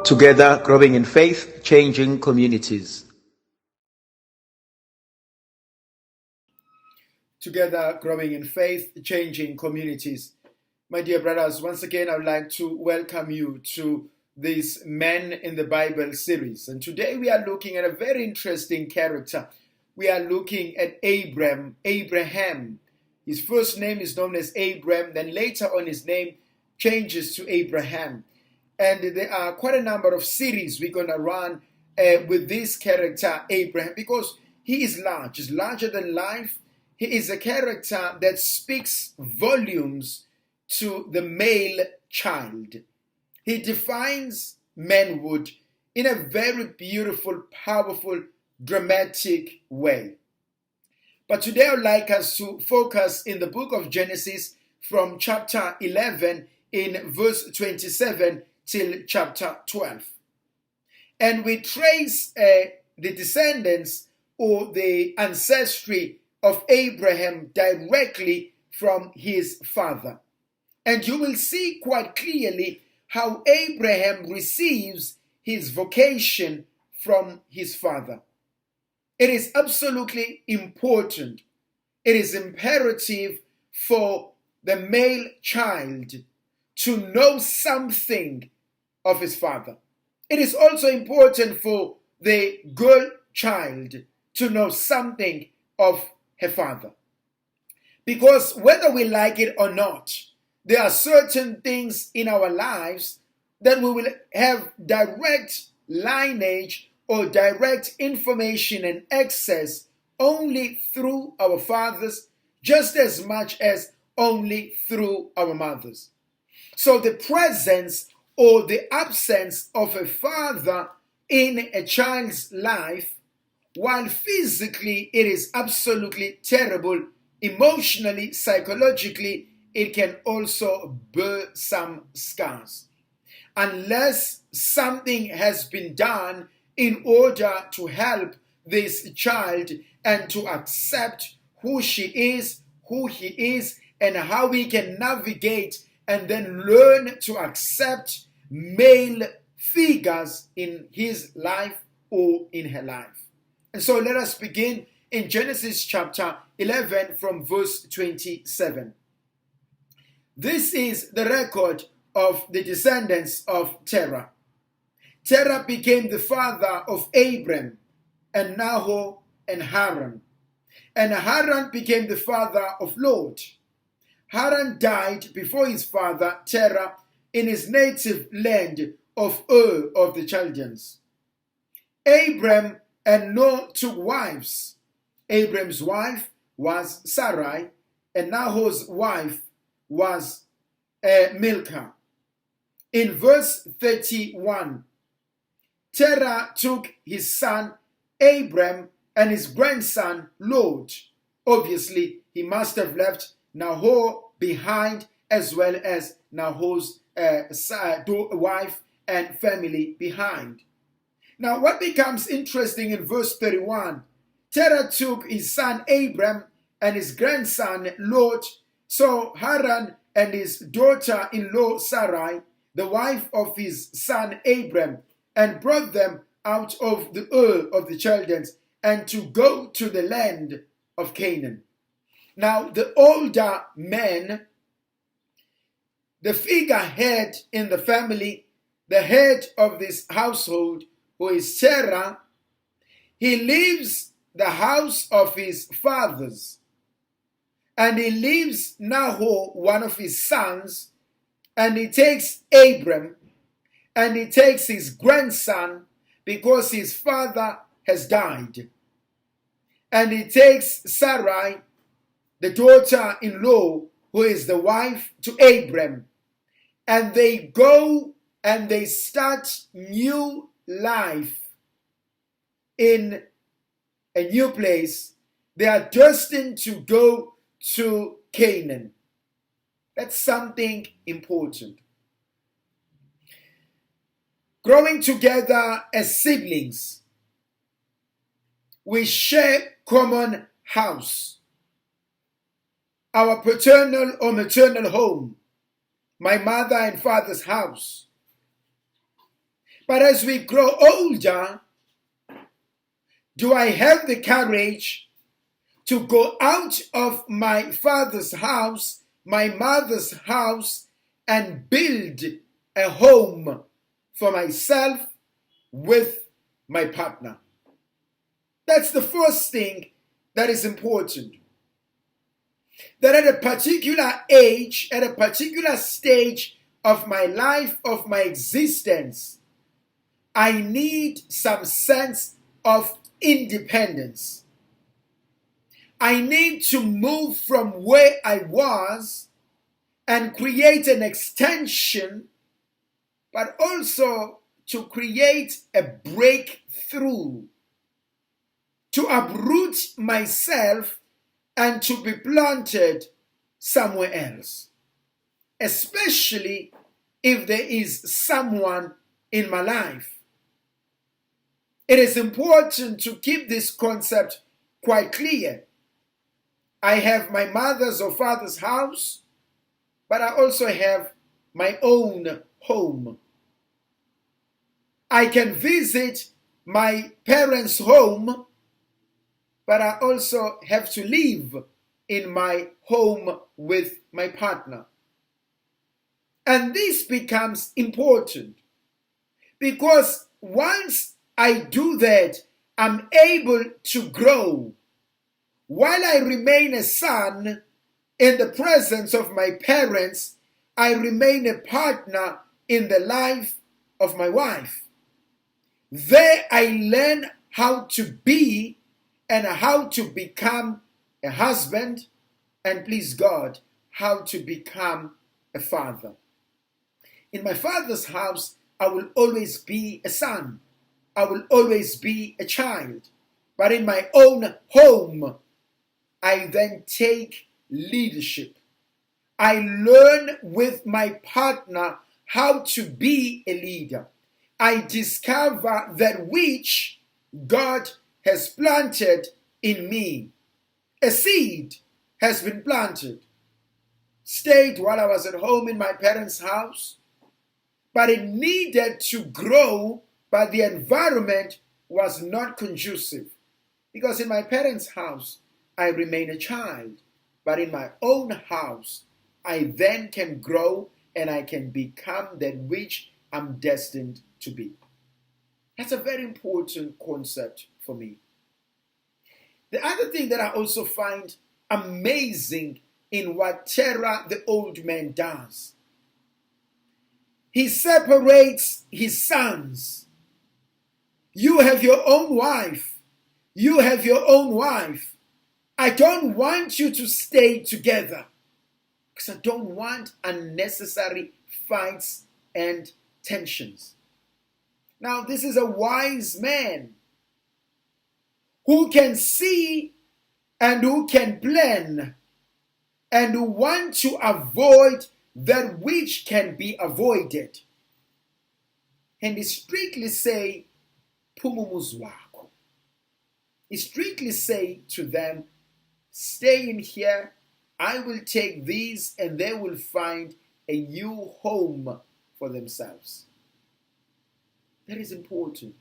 Together, growing in faith, changing communities. Together, growing in faith, changing communities. My dear brothers, once again, I would like to welcome you to this Men in the Bible series. And today we are looking at a very interesting character. We are looking at Abraham. His first name is known as Abram, then later on his name changes to Abraham. And there are quite a number of series we're going to run with this character, Abraham, because he is large. He's larger than life. He is a character that speaks volumes to the male child. He defines manhood in a very beautiful, powerful, dramatic way. But today I would like us to focus in the book of Genesis from chapter 11 in verse 27 till chapter 12. And we trace the descendants or the ancestry of Abraham directly from his father. And you will see quite clearly how Abraham receives his vocation from his father. It is absolutely important. It is imperative for the male child to know something of his father. It is also important for the girl child to know something of her father. Because whether we like it or not, there are certain things in our lives that we will have direct lineage or direct information and access only through our fathers, just as much as only through our mothers. So the presence or the absence of a father in a child's life, while physically it is absolutely terrible, emotionally, psychologically, it can also bear some scars. Unless something has been done in order to help this child and to accept who she is, who he is, and how he can navigate and then learn to accept male figures in his life or in her life. And so let us begin in Genesis chapter 11 from verse 27. This is the record of the descendants of Terah. Terah became the father of Abram and Nahor and Haran. And Haran became the father of Lot. Haran died before his father Terah in his native land of Ur of the Chaldeans. Abram and Noah took wives. Abram's wife was Sarai, and Nahor's wife was Milcah. In verse 31, Terah took his son Abram and his grandson Lot. Obviously, he must have left Nahor behind, as well as Nahor's wife and family behind. Now, what becomes interesting in verse 31, Terah took his son Abram and his grandson Lot, so Haran and his daughter-in-law Sarai, the wife of his son Abram, and brought them out of the Ur of the Chaldeans and to go to the land of Canaan. Now, the older man, the figurehead in the family, the head of this household, who is Terah, he leaves the house of his fathers, and he leaves Nahor, one of his sons, and he takes Abram, and he takes his grandson because his father has died, and he takes Sarai, the daughter-in-law, who is the wife to Abram, and they go and they start new life in a new place. They are destined to go to Canaan. That's something important. Growing together as siblings, we share common house, our paternal or maternal home, my mother and father's house. But as we grow older, do I have the courage to go out of my father's house, my mother's house, and build a home for myself with my partner? That's the first thing that is important. That at a particular age, at a particular stage of my life, of my existence, I need some sense of independence. I need to move from where I was and create an extension, but also to create a breakthrough, to uproot myself and to be planted somewhere else, especially if there is someone in my life. It is important to keep this concept quite clear. I have my mother's or father's house, but I also have my own home. I can visit my parents' home, but I also have to live in my home with my partner. And this becomes important because once I do that, I'm able to grow. While I remain a son in the presence of my parents, I remain a partner in the life of my wife. There I learn how to be and how to become a husband, and please God, how to become a father. In my father's house, I will always be a son. I will always be a child. But in my own home, I then take leadership. I learn with my partner how to be a leader. I discover that which God has planted in me. A seed has been planted. Stayed while I was at home in my parents' house, but it needed to grow, but the environment was not conducive. Because in my parents' house, I remain a child, but in my own house, I then can grow and I can become that which I'm destined to be. That's a very important concept for me. The other thing that I also find amazing in what Terah the old man does, he separates his sons. You have your own wife. You have your own wife. I don't want you to stay together because I don't want unnecessary fights and tensions. Now, this is a wise man who can see and who can plan and who want to avoid that which can be avoided. And he strictly say, Pumumuzwako. He strictly say to them, stay in here, I will take these and they will find a new home for themselves. That is important.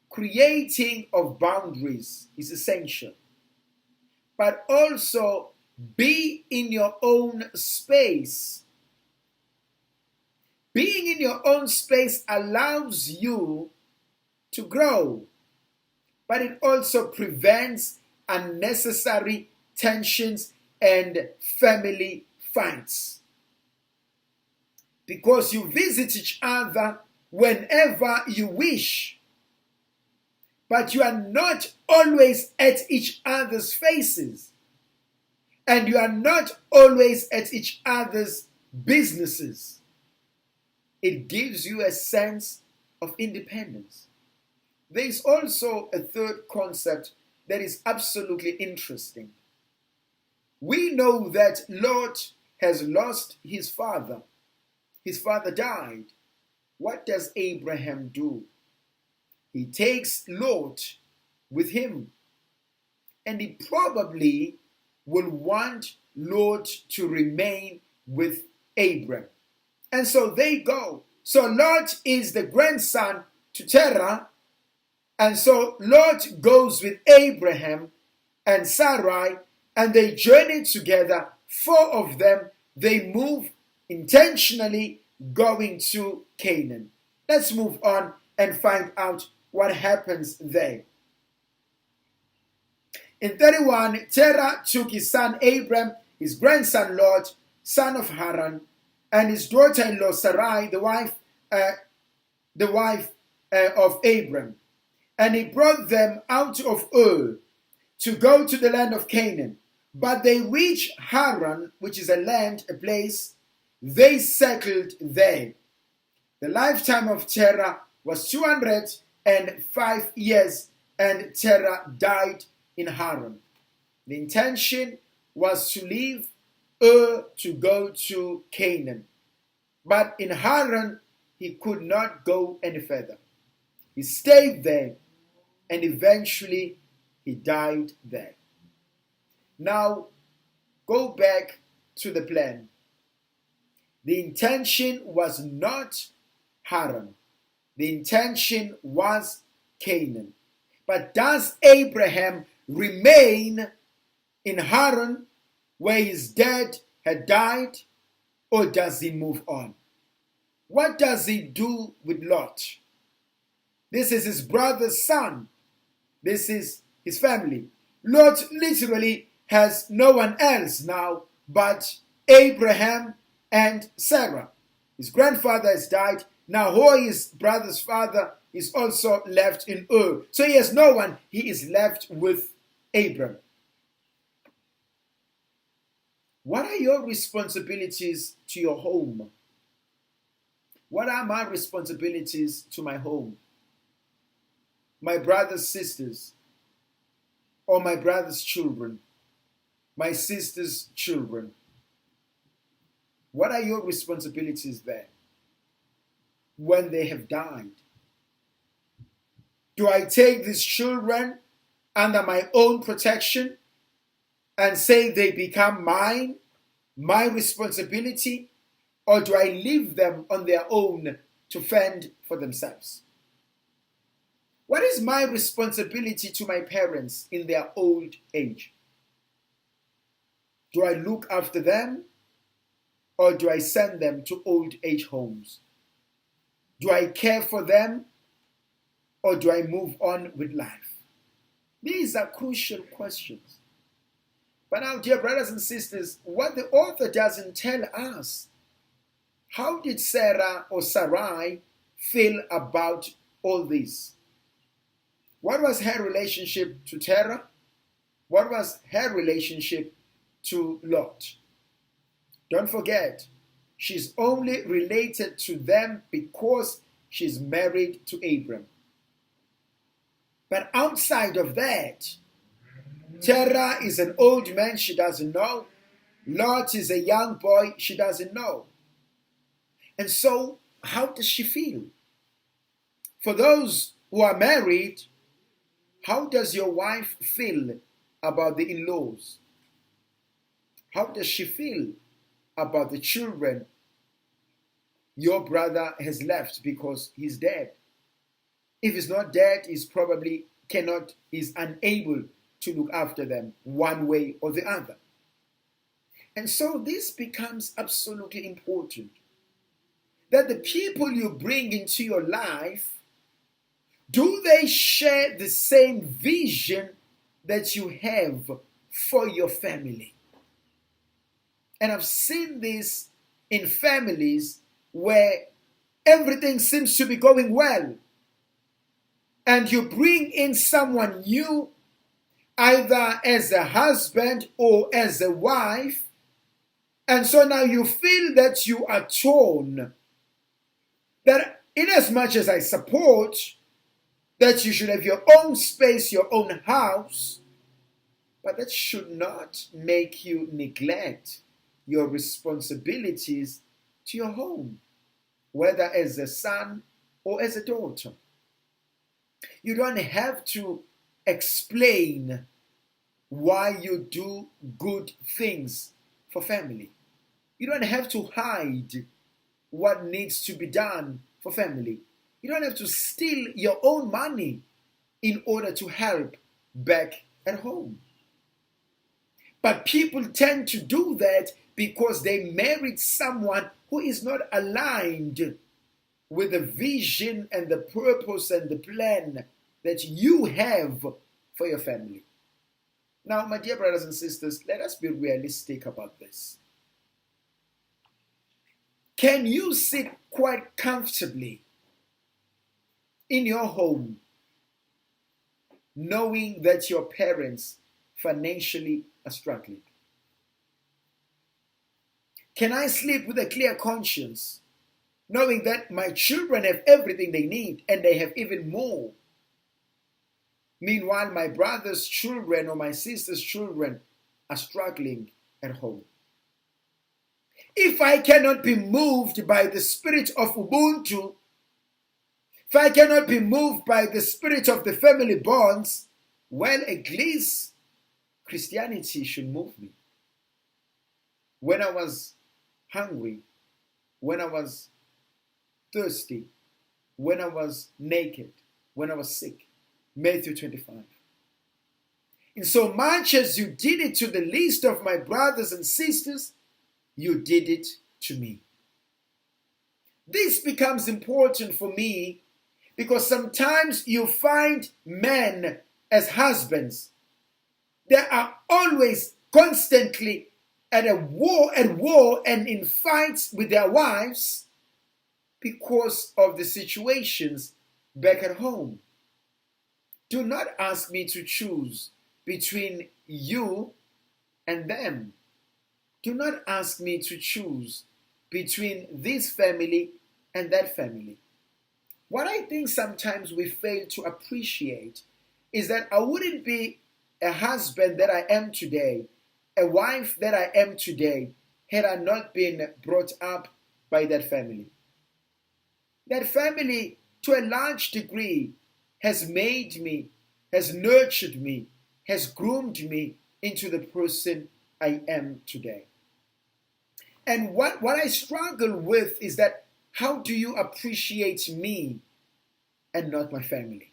Creating of boundaries is essential. But also be in your own space. Being in your own space allows you to grow, but it also prevents unnecessary tensions and family fights. Because you visit each other whenever you wish, but you are not always at each other's faces, and you are not always at each other's businesses. It gives you a sense of independence. There is also a third concept that is absolutely interesting. We know that Lot has lost his father. His father died. What does Abraham do? He takes Lot with him. And he probably will want Lot to remain with Abram. And so they go. So Lot is the grandson to Terah, and so Lot goes with Abraham and Sarai, and they journey together. 4 of them, they move intentionally going to Canaan. Let's move on and find out what happens there. In 31, Terah took his son Abram, his grandson Lot, son of Haran, and his daughter-in-law Sarai, the wife of Abram, and he brought them out of Ur to go to the land of Canaan. But they reached Haran, which is a place. They settled there. The lifetime of Terah was 205 years, and Terah died in Haran. The intention was to leave Ur to go to Canaan. But in Haran, he could not go any further. He stayed there, and eventually he died there. Now, go back to the plan. The intention was not Haran. The intention was Canaan. But does Abraham remain in Haran where his dad had died, or does he move on? What does he do with Lot? This is his brother's son. This is his family. Lot literally has no one else now but Abraham and Sarah. His grandfather has died. Nahor, his brother's father, is also left in Ur. So he has no one. He is left with Abram. What are your responsibilities to your home? What are my responsibilities to my home? My brothers, sisters, or my brother's children, my sister's children. What are your responsibilities there when they have died? Do I take these children under my own protection and say they become mine, my responsibility, or do I leave them on their own to fend for themselves? What is my responsibility to my parents in their old age? Do I look after them, or do I send them to old age homes? Do I care for them, or do I move on with life? These are crucial questions. But now, dear brothers and sisters, what the author doesn't tell us, how did Sarah or Sarai feel about all this? What was her relationship to Terah? What was her relationship to Lot? Don't forget, she's only related to them because she's married to Abram. But outside of that, Terah is an old man, she doesn't know. Lot is a young boy, she doesn't know. And so, how does she feel? For those who are married, how does your wife feel about the in-laws? How does she feel about the children your brother has left because he's dead? If he's not dead, he's probably he's unable to look after them one way or the other. And so this becomes absolutely important. That the people you bring into your life, do they share the same vision that you have for your family? And I've seen this in families where everything seems to be going well. And you bring in someone new, either as a husband or as a wife. And so now you feel that you are torn. That in as much as I support that you should have your own space, your own house, but that should not make you neglect your responsibilities to your home, whether as a son or as a daughter. You don't have to explain why you do good things for family. You don't have to hide what needs to be done for family. You don't have to steal your own money in order to help back at home. But people tend to do that because they married someone who is not aligned with the vision and the purpose and the plan that you have for your family. Now, my dear brothers and sisters, let us be realistic about this. Can you sit quite comfortably in your home knowing that your parents financially are struggling? Can I sleep with a clear conscience knowing that my children have everything they need and they have even more? Meanwhile, my brother's children or my sister's children are struggling at home. If I cannot be moved by the spirit of Ubuntu, if I cannot be moved by the spirit of the family bonds, well, at least Christianity should move me. When I was hungry, when I was thirsty, when I was naked, when I was sick. Matthew 25. In so much as you did it to the least of my brothers and sisters, you did it to me. This becomes important for me because sometimes you find men as husbands. They are always constantly at war and in fights with their wives because of the situations back at home. Do not ask me to choose between you and them. Do not ask me to choose between this family and that family. What I think sometimes we fail to appreciate is that I wouldn't be a husband that I am today, a wife that I am today, had I not been brought up by that family. That family, to a large degree, has made me, has nurtured me, has groomed me into the person I am today. And what I struggle with is that how do you appreciate me and not my family?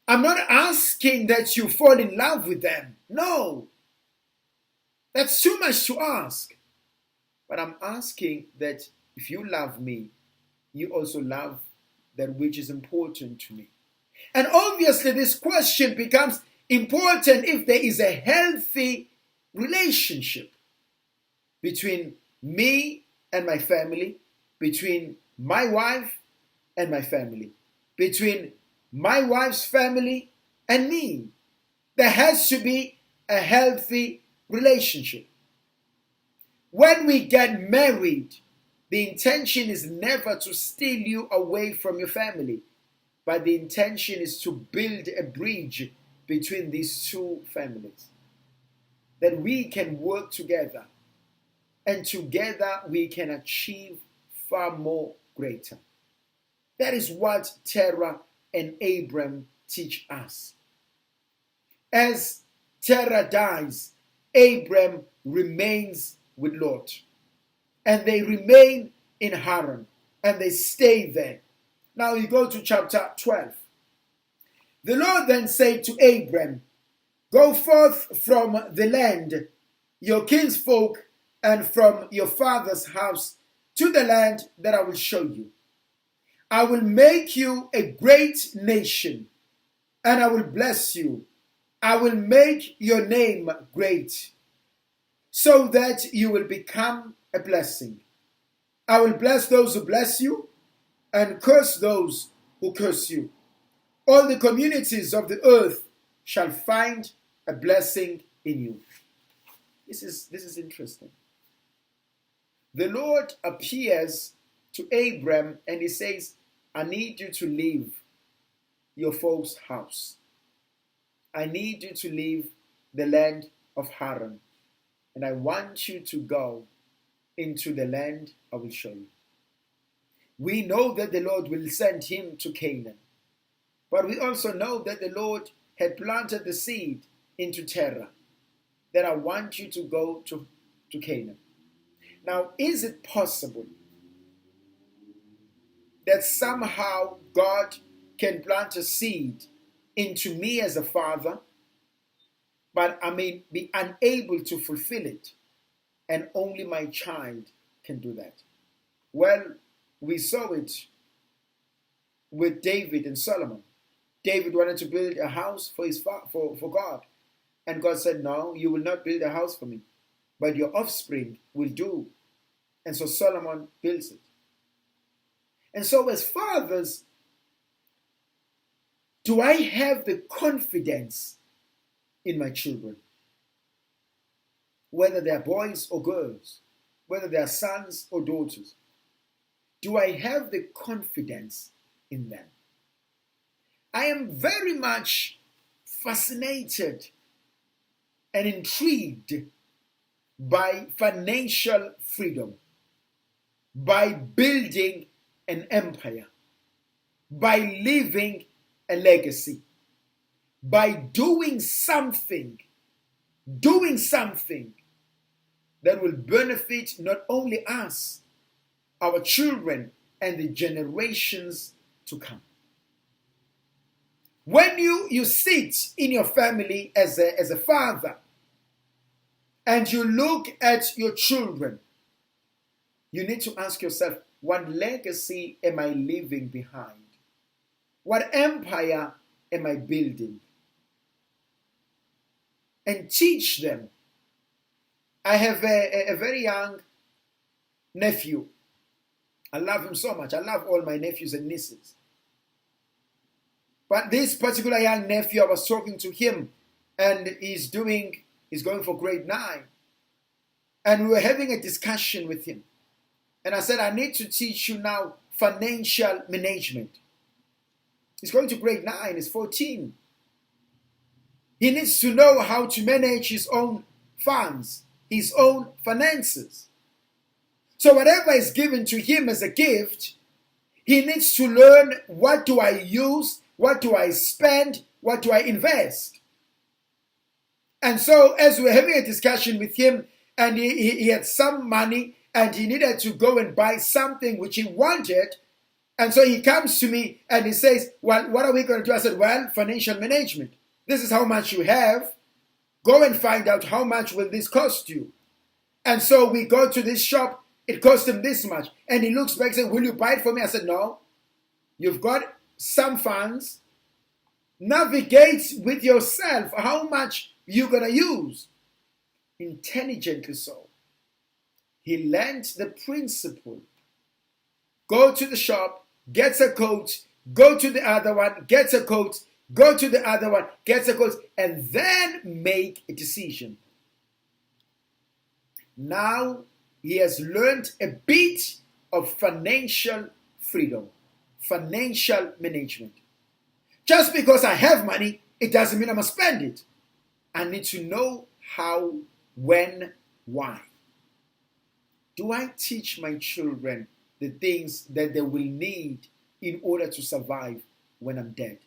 I'm not asking that you fall in love with them. No. That's too much to ask. But I'm asking that if you love me, you also love that which is important to me. And obviously this question becomes important if there is a healthy relationship between me and my family, between my wife and my family, between my wife's family and me. There has to be a healthy relationship. When we get married, the intention is never to steal you away from your family, but the intention is to build a bridge between these two families, that we can work together, and together we can achieve far more greater. That is what Terah and Abram teach us. As Terah dies, Abram remains with Lot, and they remain in Haran, and they stay there. Now you go to chapter 12. The Lord then said to Abram, "Go forth from the land, your kinsfolk, and from your father's house to the land that I will show you. I will make you a great nation, and I will bless you. I will make your name great, so that you will become a blessing. I will bless those who bless you, and curse those who curse you. All the communities of the earth shall find a blessing in you." This is interesting. The Lord appears to Abram and he says, "I need you to leave your folks' house. I need you to leave the land of Haran, and I want you to go into the land I will show you." We know that the Lord will send him to Canaan, but we also know that the Lord had planted the seed into Terah, that I want you to go to Canaan. Now, is it possible that somehow God can plant a seed into me as a father, but I may be unable to fulfill it, and only my child can do that. Well, we saw it with David and Solomon. David wanted to build a house for for God, and God said, "No, you will not build a house for me, but your offspring will do." And so Solomon builds it. And so, as fathers, do I have the confidence in my children? Whether they are boys or girls, whether they are sons or daughters, do I have the confidence in them? I am very much fascinated and intrigued by financial freedom, by building an empire, by leaving a legacy, by doing something that will benefit not only us, our children, and the generations to come. When you sit in your family as a father and you look at your children, you need to ask yourself, what legacy am I leaving behind? What empire am I building? And teach them. I have a very young nephew. I love him so much. I love all my nephews and nieces. But this particular young nephew, I was talking to him, and he's going for grade 9. And we were having a discussion with him. And I said, I need to teach you now financial management. He's going to grade 9, he's 14. He needs to know how to manage his own funds, his own finances. So whatever is given to him as a gift, he needs to learn, what do I use, what do I spend, what do I invest? And so as we were having a discussion with him, and he had some money, and he needed to go and buy something which he wanted, and so he comes to me and he says, well, what are we going to do? I said, well, financial management. This is how much you have. Go and find out how much will this cost you. And so we go to this shop. It cost him this much. And he looks back and says, will you buy it for me? I said, no. You've got some funds. Navigate with yourself how much you're going to use. Intelligently so. He learned the principle. Go to the shop, gets a coat, go to the other one, gets a coat, go to the other one, gets a coat, and then make a decision. Now he has learned a bit of financial freedom, financial management. Just because I have money, it doesn't mean I must spend it. I need to know how, when, why. Do I teach my children the things that they will need in order to survive when I'm dead?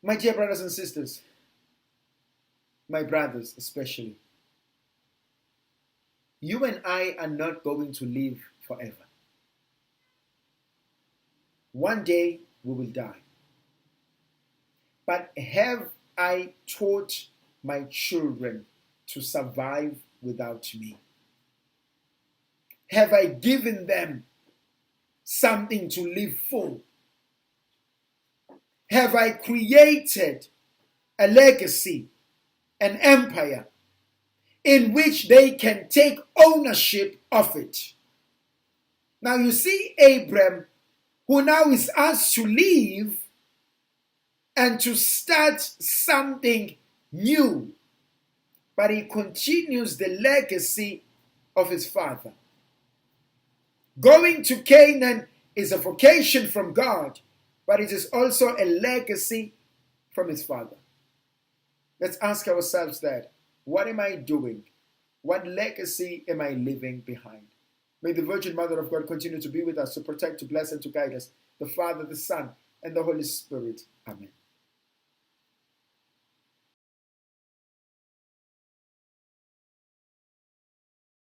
My dear brothers and sisters, my brothers especially, you and I are not going to live forever. One day we will die. But have I taught my children to survive without me? Have I given them something to live for? Have I created a legacy, an empire, in which they can take ownership of it? Now you see Abram, who now is asked to leave and to start something new, but he continues the legacy of his father. Going to Canaan is a vocation from God, but it is also a legacy from his father. Let's ask ourselves that. What am I doing? What legacy am I leaving behind? May the Virgin Mother of God continue to be with us, to protect, to bless, and to guide us. The Father, the Son, and the Holy Spirit. Amen.